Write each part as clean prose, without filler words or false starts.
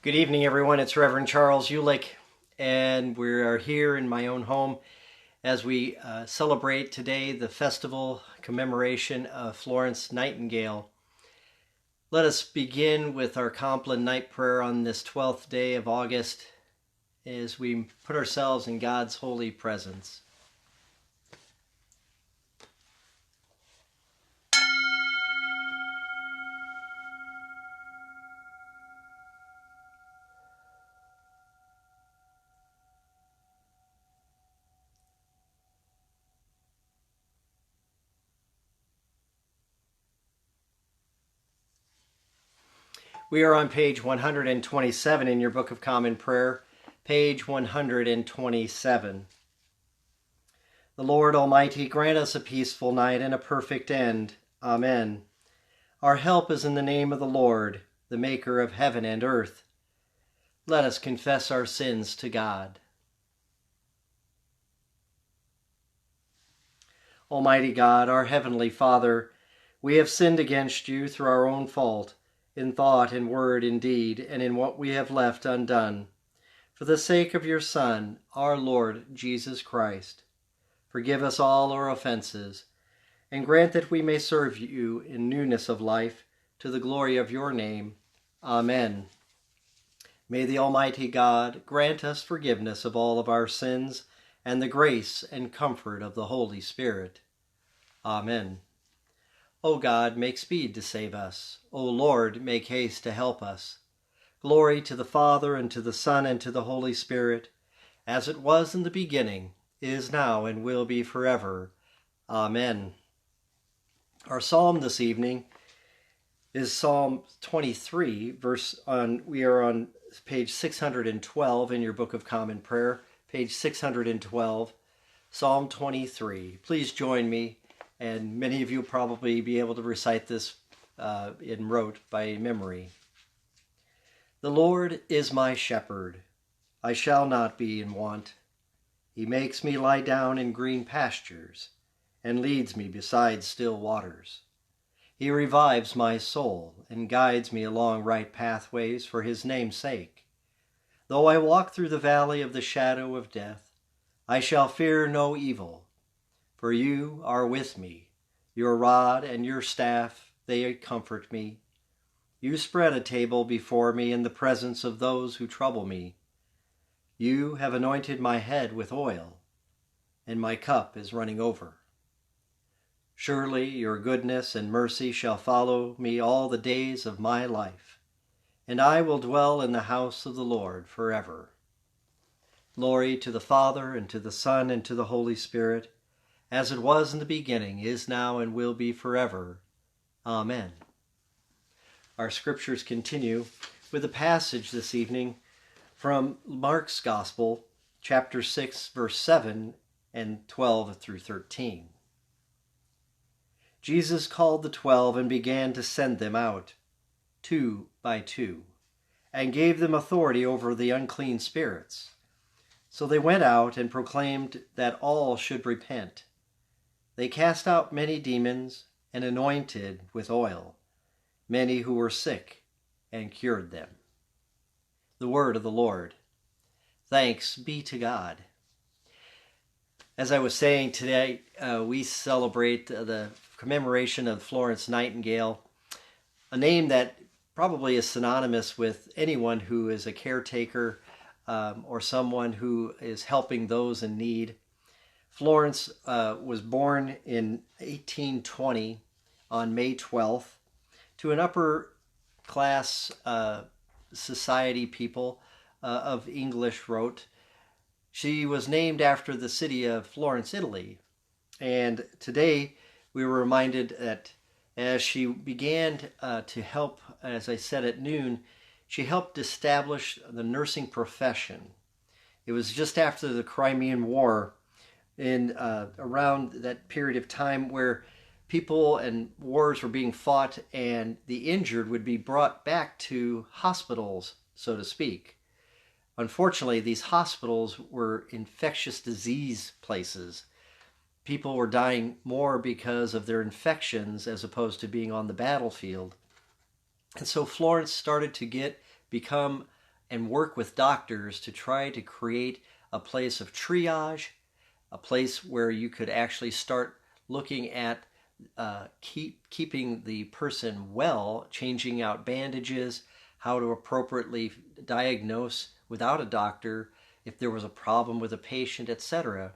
Good evening, everyone. It's Reverend Charles Uhlik, and we are here in my own home as we celebrate today the festival commemoration of Florence Nightingale. Let us begin with our Compline night prayer on this 12th day of August as we put ourselves in God's holy presence. We are on page 127 in your Book of Common Prayer, page 127. The Lord Almighty grant us a peaceful night and a perfect end. Amen. Our help is in the name of the Lord, the maker of heaven and earth. Let us confess our sins to God. Almighty God, our heavenly Father, we have sinned against you through our own fault, in thought, in word, in deed, and in what we have left undone. For the sake of your Son, our Lord Jesus Christ, forgive us all our offenses, and grant that we may serve you in newness of life, to the glory of your name. Amen. May the Almighty God grant us forgiveness of all of our sins, and the grace and comfort of the Holy Spirit. Amen. O God, make speed to save us. O Lord, make haste to help us. Glory to the Father, and to the Son, and to the Holy Spirit, as it was in the beginning, is now, and will be forever. Amen. Our psalm this evening is Psalm 23, we are on page 612 in your Book of Common Prayer, page 612, Psalm 23. Please join me, and many of you will probably be able to recite this in rote by memory. The Lord is my shepherd. I shall not be in want. He makes me lie down in green pastures and leads me beside still waters. He revives my soul and guides me along right pathways for his name's sake. Though I walk through the valley of the shadow of death, I shall fear no evil, for you are with me. Your rod and your staff, they comfort me. You spread a table before me in the presence of those who trouble me. You have anointed my head with oil, and my cup is running over. Surely your goodness and mercy shall follow me all the days of my life, and I will dwell in the house of the Lord forever. Glory to the Father, and to the Son, and to the Holy Spirit, as it was in the beginning, is now, and will be forever. Amen. Our scriptures continue with a passage this evening from Mark's Gospel, chapter 6, verse 7 and 12 through 13. Jesus called the 12 and began to send them out, 2 by 2, and gave them authority over the unclean spirits. So they went out and proclaimed that all should repent. They cast out many demons and anointed with oil many who were sick, and cured them. The word of the Lord. Thanks be to God. As I was saying today, we celebrate the commemoration of Florence Nightingale, a name that probably is synonymous with anyone who is a caretaker or someone who is helping those in need. Florence was born in 1820 on May 12th to an upper class society people of English rote. She was named after the city of Florence, Italy. And today we were reminded that as she began to help, as I said at noon, she helped establish the nursing profession. It was just after the Crimean War, in around that period of time where people and wars were being fought, and the injured would be brought back to hospitals, so to speak. Unfortunately, these hospitals were infectious disease places. People were dying more because of their infections as opposed to being on the battlefield. And so Florence started to become and work with doctors to try to create a place of triage, a place where you could actually start looking at keeping the person well, changing out bandages, how to appropriately diagnose without a doctor if there was a problem with a patient, etc.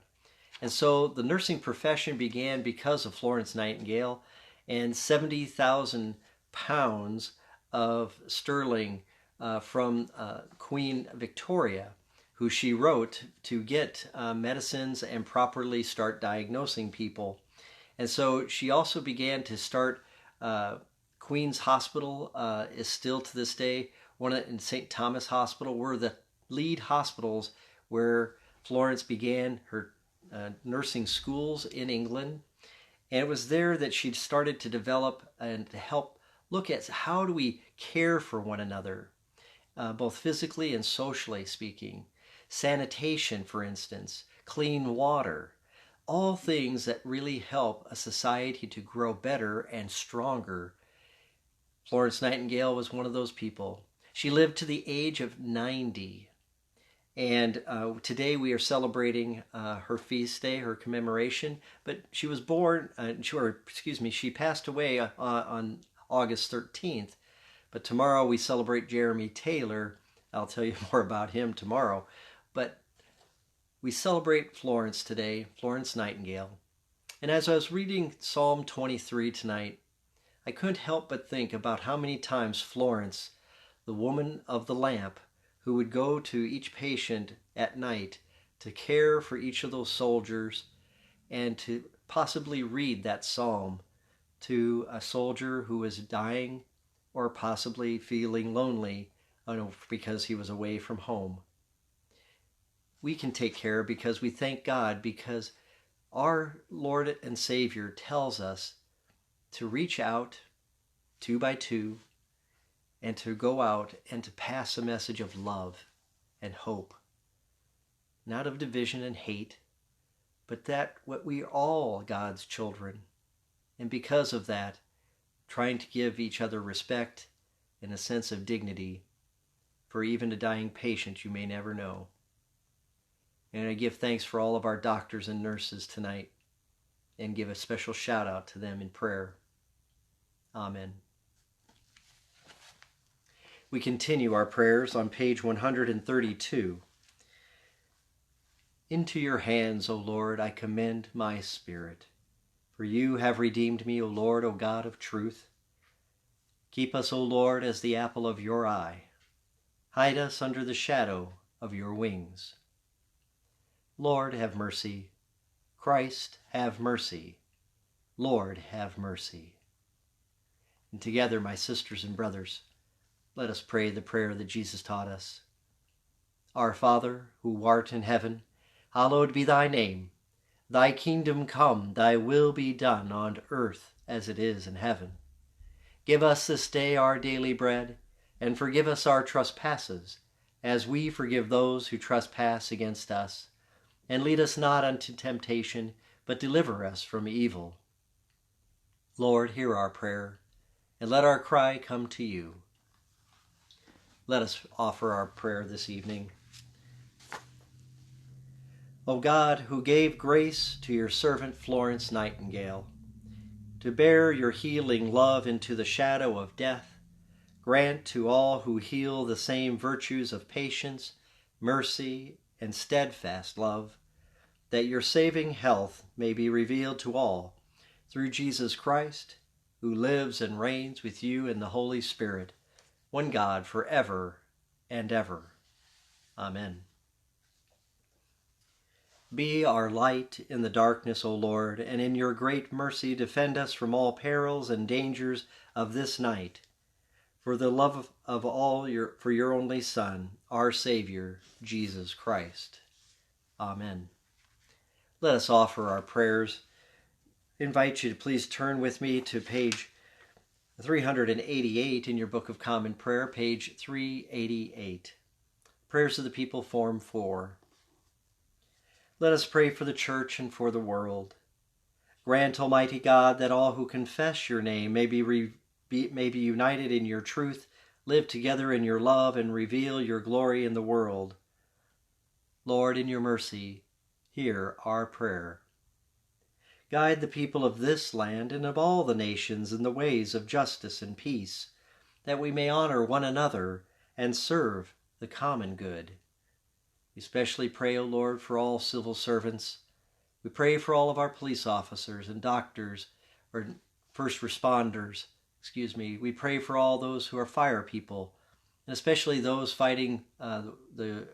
And so the nursing profession began because of Florence Nightingale, and 70,000 pounds of sterling from Queen Victoria, who she wrote to get medicines and properly start diagnosing people. And so she also began to start Queen's Hospital is still to this day in St. Thomas Hospital were the lead hospitals where Florence began her nursing schools in England. And it was there that she started to develop and to help look at how do we care for one another, both physically and socially speaking. Sanitation, for instance, clean water, all things that really help a society to grow better and stronger. Florence Nightingale was one of those people. She lived to the age of 90. And today we are celebrating her feast day, her commemoration. But she was born, she passed away on August 13th. But tomorrow we celebrate Jeremy Taylor. I'll tell you more about him tomorrow. But we celebrate Florence today, Florence Nightingale. And as I was reading Psalm 23 tonight, I couldn't help but think about how many times Florence, the woman of the lamp, who would go to each patient at night to care for each of those soldiers and to possibly read that psalm to a soldier who was dying or possibly feeling lonely because he was away from home. We can take care because we thank God, because our Lord and Savior tells us to reach out 2 by 2 and to go out and to pass a message of love and hope, not of division and hate, but that what we are all God's children, and because of that, trying to give each other respect and a sense of dignity, for even a dying patient you may never know. And I give thanks for all of our doctors and nurses tonight, and give a special shout out to them in prayer. Amen. We continue our prayers on page 132. Into your hands, O Lord, I commend my spirit. For you have redeemed me, O Lord, O God of truth. Keep us, O Lord, as the apple of your eye. Hide us under the shadow of your wings. Lord, have mercy. Christ, have mercy. Lord, have mercy. And together, my sisters and brothers, let us pray the prayer that Jesus taught us. Our Father, who art in heaven, hallowed be thy name. Thy kingdom come, thy will be done on earth as it is in heaven. Give us this day our daily bread, and forgive us our trespasses, as we forgive those who trespass against us. And lead us not unto temptation, but deliver us from evil. Lord, hear our prayer, and let our cry come to you. Let us offer our prayer this evening. O God, who gave grace to your servant Florence Nightingale, to bear your healing love into the shadow of death, grant to all who heal the same virtues of patience, mercy, and steadfast love, that your saving health may be revealed to all, through Jesus Christ, who lives and reigns with you in the Holy Spirit, one God, forever and ever. Amen. Be our light in the darkness, O Lord, and in your great mercy defend us from all perils and dangers of this night, for the love of for your only Son, our Savior, Jesus Christ. Amen. Let us offer our prayers. I invite you to please turn with me to page 388 in your Book of Common Prayer, page 388. Prayers of the People, Form 4. Let us pray for the Church and for the world. Grant, Almighty God, that all who confess your name may be united in your truth, live together in your love and reveal your glory in the world. Lord, in your mercy, hear our prayer. Guide the people of this land and of all the nations in the ways of justice and peace, that we may honor one another and serve the common good. We especially pray, O Lord, for all civil servants. We pray for all of our police officers and doctors, or first responders, We pray for all those who are fire people, and especially those fighting the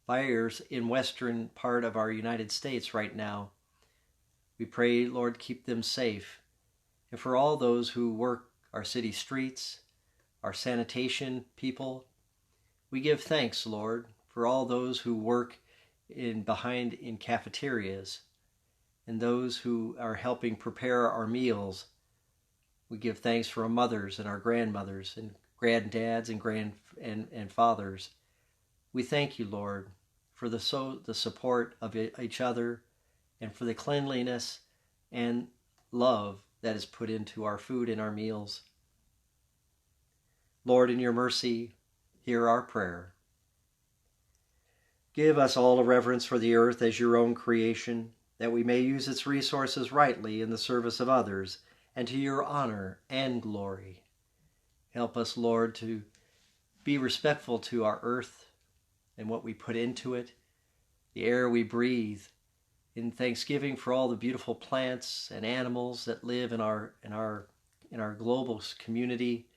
fires in western part of our United States right now. We pray, Lord, keep them safe. And for all those who work our city streets, our sanitation people, we give thanks, Lord, for all those who work in cafeterias and those who are helping prepare our meals. We give thanks for our mothers and our grandmothers and granddads and fathers. We thank you, Lord, for the support of each other and for the cleanliness and love that is put into our food and our meals. Lord, in your mercy, hear our prayer. Give us all a reverence for the earth as your own creation, that we may use its resources rightly in the service of others and to your honor and glory. Help us, Lord, to be respectful to our earth and what we put into it, the air we breathe, in thanksgiving for all the beautiful plants and animals that live in our global community,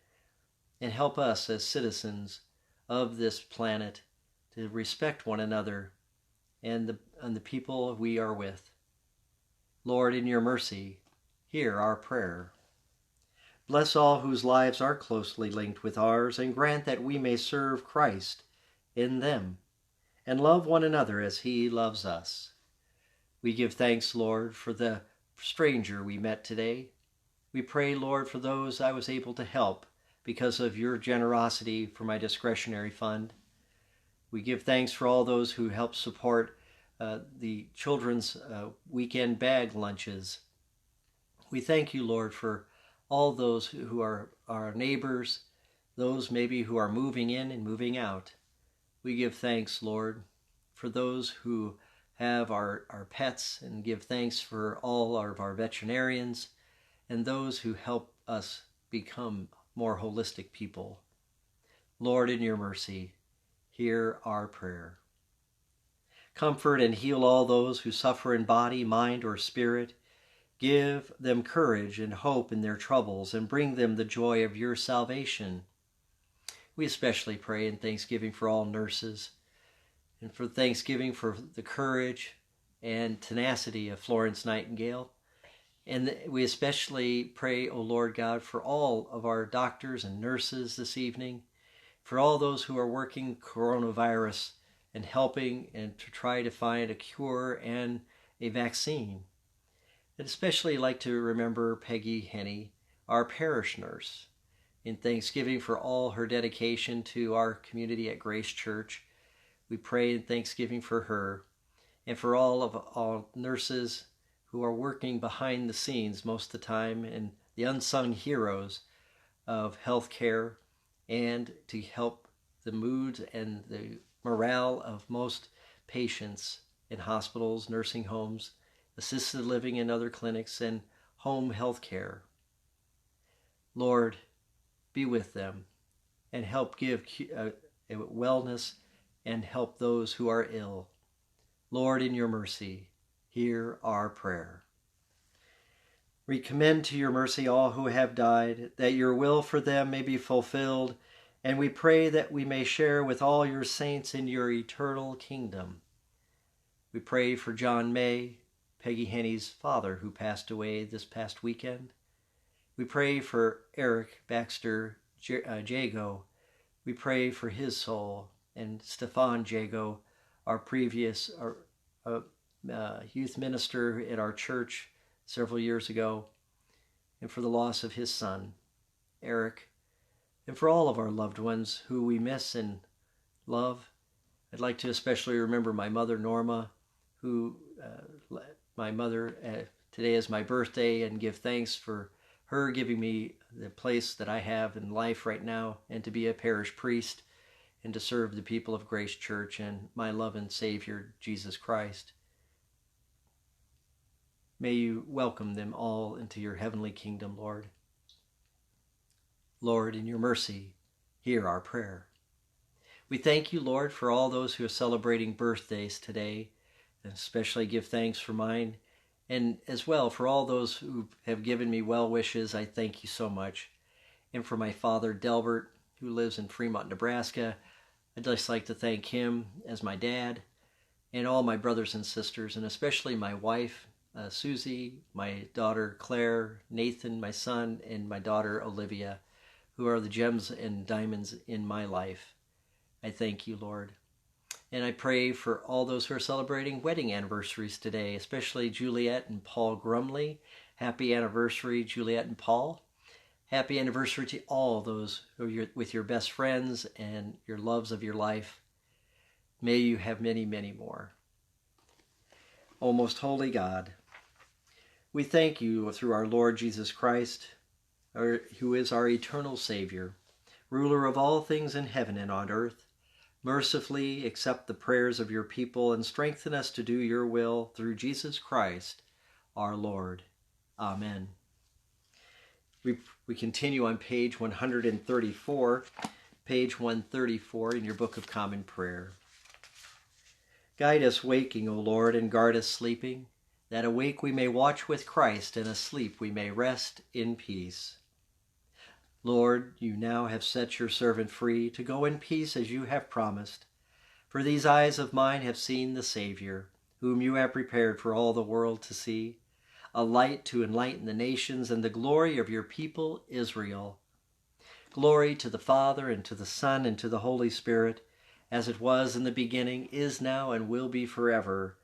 and help us as citizens of this planet to respect one another and the people we are with. Lord, in your mercy, hear our prayer. Bless all whose lives are closely linked with ours, and grant that we may serve Christ in them and love one another as he loves us. We give thanks, Lord, for the stranger we met today. We pray, Lord, for those I was able to help because of your generosity for my discretionary fund. We give thanks for all those who help support the children's weekend bag lunches. We thank you, Lord, for all those who are our neighbors, those maybe who are moving in and moving out. We give thanks, Lord, for those who have our pets, and give thanks for all of our veterinarians and those who help us become more holistic people. Lord, in your mercy, hear our prayer. Comfort and heal all those who suffer in body, mind, or spirit. Give them courage and hope in their troubles, and bring them the joy of your salvation. We especially pray in thanksgiving for all nurses, and for thanksgiving for the courage and tenacity of Florence Nightingale. And we especially pray, O Lord God, for all of our doctors and nurses this evening, for all those who are working coronavirus and helping and to try to find a cure and a vaccine. I'd especially like to remember Peggy Henney, our parish nurse, in thanksgiving for all her dedication to our community at Grace Church. We pray in thanksgiving for her and for all nurses who are working behind the scenes most of the time, and the unsung heroes of healthcare, and to help the mood and the morale of most patients in hospitals, nursing homes, assisted living and other clinics, and home health care. Lord, be with them and help give wellness and help those who are ill. Lord, in your mercy, hear our prayer. We commend to your mercy all who have died, that your will for them may be fulfilled, and we pray that we may share with all your saints in your eternal kingdom. We pray for John May, Peggy Henney's father, who passed away this past weekend. We pray for Eric Baxter Jago. We pray for his soul, and Stefan Jago, our previous youth minister at our church several years ago, and for the loss of his son, Eric, and for all of our loved ones who we miss and love. I'd like to especially remember my mother, Norma, who my mother, today is my birthday, and give thanks for her giving me the place that I have in life right now, and to be a parish priest and to serve the people of Grace Church and my love and Savior, Jesus Christ. May you welcome them all into your heavenly kingdom, Lord. Lord, in your mercy, hear our prayer. We thank you, Lord, for all those who are celebrating birthdays today, and especially give thanks for mine, and as well for all those who have given me well wishes. I thank you so much. And for my father, Delbert, who lives in Fremont, Nebraska, I'd just like to thank him as my dad, and all my brothers and sisters, and especially my wife, Susie, my daughter, Claire, Nathan, my son, and my daughter, Olivia, who are the gems and diamonds in my life. I thank you, Lord. And I pray for all those who are celebrating wedding anniversaries today, especially Juliet and Paul Grumley. Happy anniversary, Juliet and Paul. Happy anniversary to all those who are with your best friends and your loves of your life. May you have many, many more. O most holy God, we thank you through our Lord Jesus Christ, who is our eternal Savior, ruler of all things in heaven and on earth. Mercifully accept the prayers of your people and strengthen us to do your will through Jesus Christ, our Lord. Amen. We continue on page 134, page 134 in your Book of Common Prayer. Guide us waking, O Lord, and guard us sleeping, that awake we may watch with Christ, and asleep we may rest in peace. Lord, you now have set your servant free to go in peace as you have promised. For these eyes of mine have seen the Savior, whom you have prepared for all the world to see, a light to enlighten the nations and the glory of your people Israel. Glory to the Father, and to the Son, and to the Holy Spirit, as it was in the beginning, is now, and will be forever.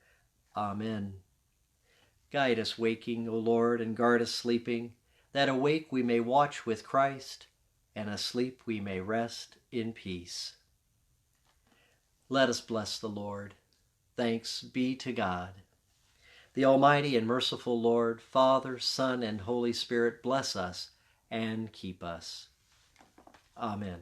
Amen. Guide us waking, O Lord, and guard us sleeping, that awake we may watch with Christ, and asleep we may rest in peace. Let us bless the Lord. Thanks be to God. The Almighty and merciful Lord, Father, Son, and Holy Spirit, bless us and keep us. Amen.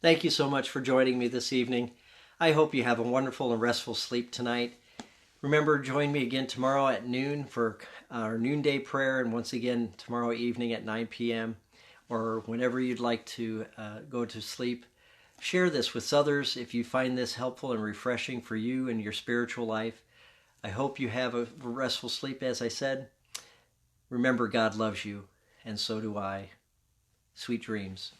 Thank you so much for joining me this evening. I hope you have a wonderful and restful sleep tonight. Remember, join me again tomorrow at noon for our noonday prayer, and once again tomorrow evening at 9 p.m. or whenever you'd like to go to sleep. Share this with others if you find this helpful and refreshing for you and your spiritual life. I hope you have a restful sleep, as I said. Remember, God loves you, and so do I. Sweet dreams.